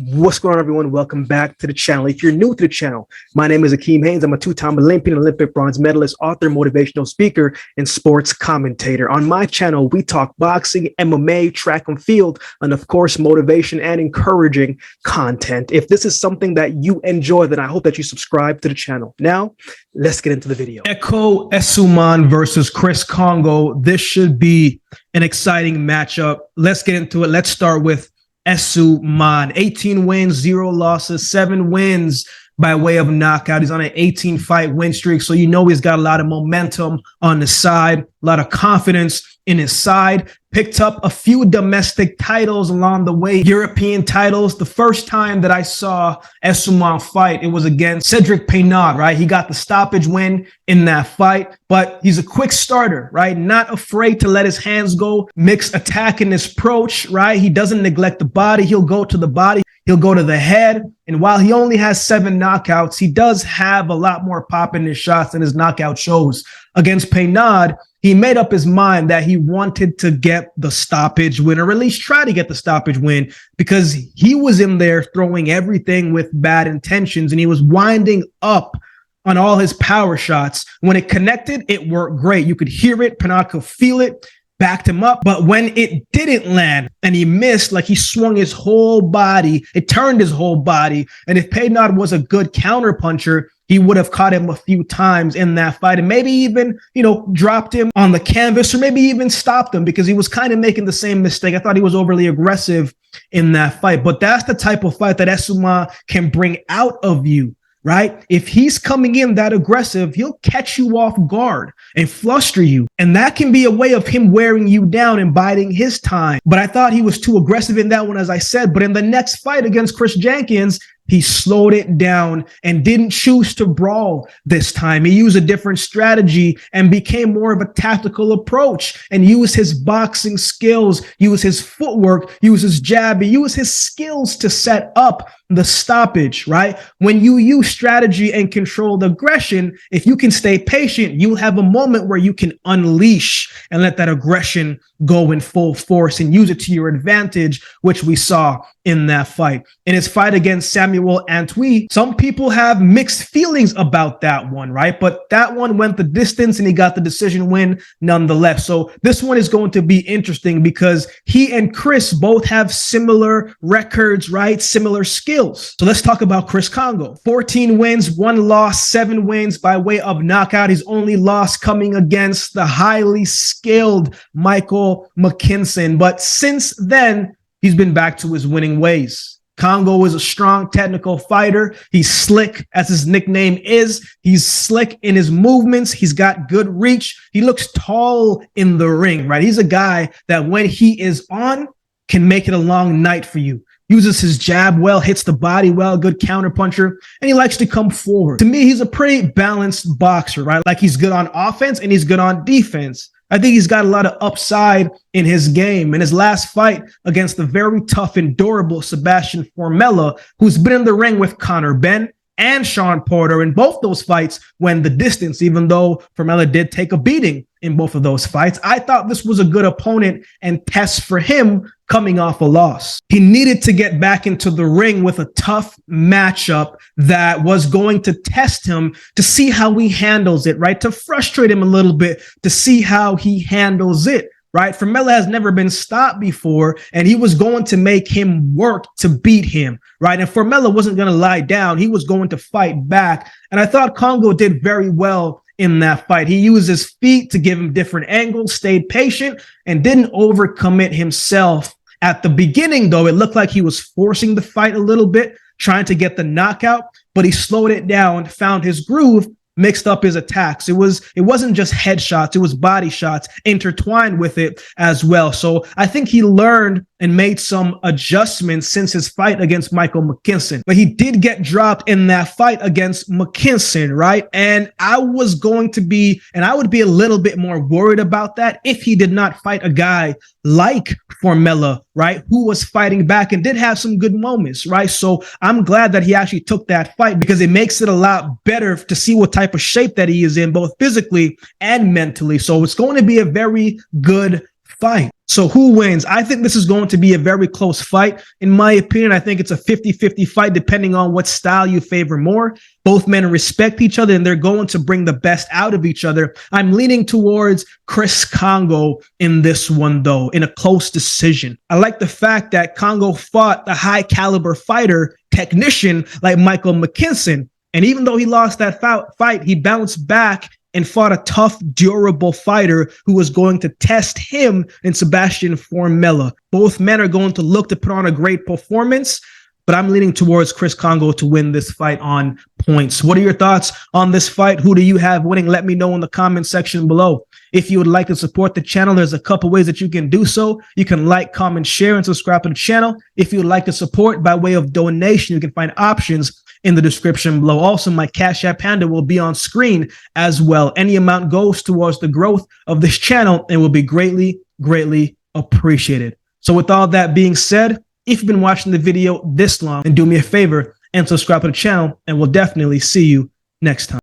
What's going on, everyone? Welcome back to the channel. If you're new to the channel, my name is AkeemHaynes. I'm a two-time Olympic bronze medalist, author, motivational speaker, and sports commentator. On my channel, we talk boxing, MMA, track and field, and of course, motivation and encouraging content. If this is something that you enjoy, then I hope that you subscribe to the channel. Now, let's get into the video. Ekow Essuman versus Chris Kongo. This should be an exciting matchup. Let's get into it. Let's start with Essuman. 18 wins, 0 losses, 7 wins by way of knockout. He's on an 18-fight win streak, so you know he's got a lot of momentum on the side, a lot of confidence in his side. Picked up a few domestic titles along the way, European titles. The first time that I saw Essuman fight, it was against Cedric Peynaud, right? He got the stoppage win in that fight, but he's a quick starter, right? Not afraid to let his hands go, mix attack in his approach, right? He doesn't neglect the body. He'll go to the body. He'll go to the head. And while he only has 7 knockouts, he does have a lot more pop in his shots than his knockout shows. Against Peynaud, he made up his mind that he wanted to get the stoppage win, or at least try to get the stoppage win, because he was in there throwing everything with bad intentions and he was winding up on all his power shots. When it connected, it worked great. You could hear it. Peynaud could feel it. Backed him up. But when it didn't land and he missed, like he swung his whole body, it turned his whole body. And if Peynaud was a good counter puncher, he would have caught him a few times in that fight and maybe even, dropped him on the canvas, or maybe even stopped him, because he was kind of making the same mistake. I thought he was overly aggressive in that fight. But that's the type of fight that Essuman can bring out of you, right? If he's coming in that aggressive, he'll catch you off guard and fluster you. And that can be a way of him wearing you down and biding his time. But I thought he was too aggressive in that one, as I said. But in the next fight against Chris Jenkins, he slowed it down and didn't choose to brawl this time. He used a different strategy and became more of a tactical approach and used his boxing skills, used his footwork, used his jab, used his skills to set up the stoppage, right? When you use strategy and controlled aggression, if you can stay patient, you'll have a moment where you can unleash and let that aggression go in full force and use it to your advantage, which we saw in that fight. In his fight against Samuel Antwi, some people have mixed feelings about that one, right? But that one went the distance and he got the decision win nonetheless. So this one is going to be interesting because he and Chris both have similar records, right? Similar skills. So let's talk about Chris Kongo. 14 wins, 1 loss, 7 wins by way of knockout. His only loss coming against the highly skilled McKinnon. But since then, he's been back to his winning ways. Kongo is a strong technical fighter. He's slick, as his nickname is. He's slick in his movements. He's got good reach. He looks tall in the ring, right? He's a guy that when he is on, can make it a long night for you. Uses his jab well, hits the body well, good counter puncher, and he likes to come forward. To me, he's a pretty balanced boxer, right? Like, he's good on offense and he's good on defense. I think he's got a lot of upside in his game. In his last fight against the very tough and durable Sebastian Formella, who's been in the ring with Conor Benn and Sean Porter, in both those fights went the distance, even though Formella did take a beating in both of those fights. I thought this was a good opponent and test for him coming off a loss. He needed to get back into the ring with a tough matchup that was going to test him to see how he handles it, right? To frustrate him a little bit, to see how he handles it, right? Formella has never been stopped before, and he was going to make him work to beat him, right? And Formella wasn't going to lie down. He was going to fight back. And I thought Kongo did very well in that fight. He used his feet to give him different angles, stayed patient, and didn't overcommit himself. At the beginning, though, it looked like he was forcing the fight a little bit, trying to get the knockout, but he slowed it down, found his groove, mixed up his attacks. It wasn't just headshots, it was body shots intertwined with it as well. So I think he learned and made some adjustments since his fight against Michael McKinnon. But he did get dropped in that fight against McKinnon, right? And I would be a little bit more worried about that if he did not fight a guy like Formella, right? Who was fighting back and did have some good moments, right? So I'm glad that he actually took that fight, because it makes it a lot better to see what type of shape that he is in, both physically and mentally. So it's going to be a very good fight. So who wins? I think this is going to be a very close fight. In my opinion, I think it's a 50-50 fight depending on what style you favor more. Both men respect each other and they're going to bring the best out of each other. I'm leaning towards Chris Kongo in this one, though, in a close decision. I like the fact that Kongo fought the high caliber fighter technician like Michael McKinnon. And even though he lost that fight, he bounced back and fought a tough, durable fighter who was going to test him and Sebastian Formella. Both men are going to look to put on a great performance, but I'm leaning towards Chris Kongo to win this fight on points. What are your thoughts on this fight? Who do you have winning? Let me know in the comment section below. If you would like to support the channel, there's a couple ways that you can do so. You can like, comment, share, and subscribe to the channel. If you would like to support by way of donation, you can find options in the description below. Also, my Cash App handle will be on screen as well. Any amount goes towards the growth of this channel and will be greatly, greatly appreciated. So with all that being said, if you've been watching the video this long, then do me a favor and subscribe to the channel, and we'll definitely see you next time.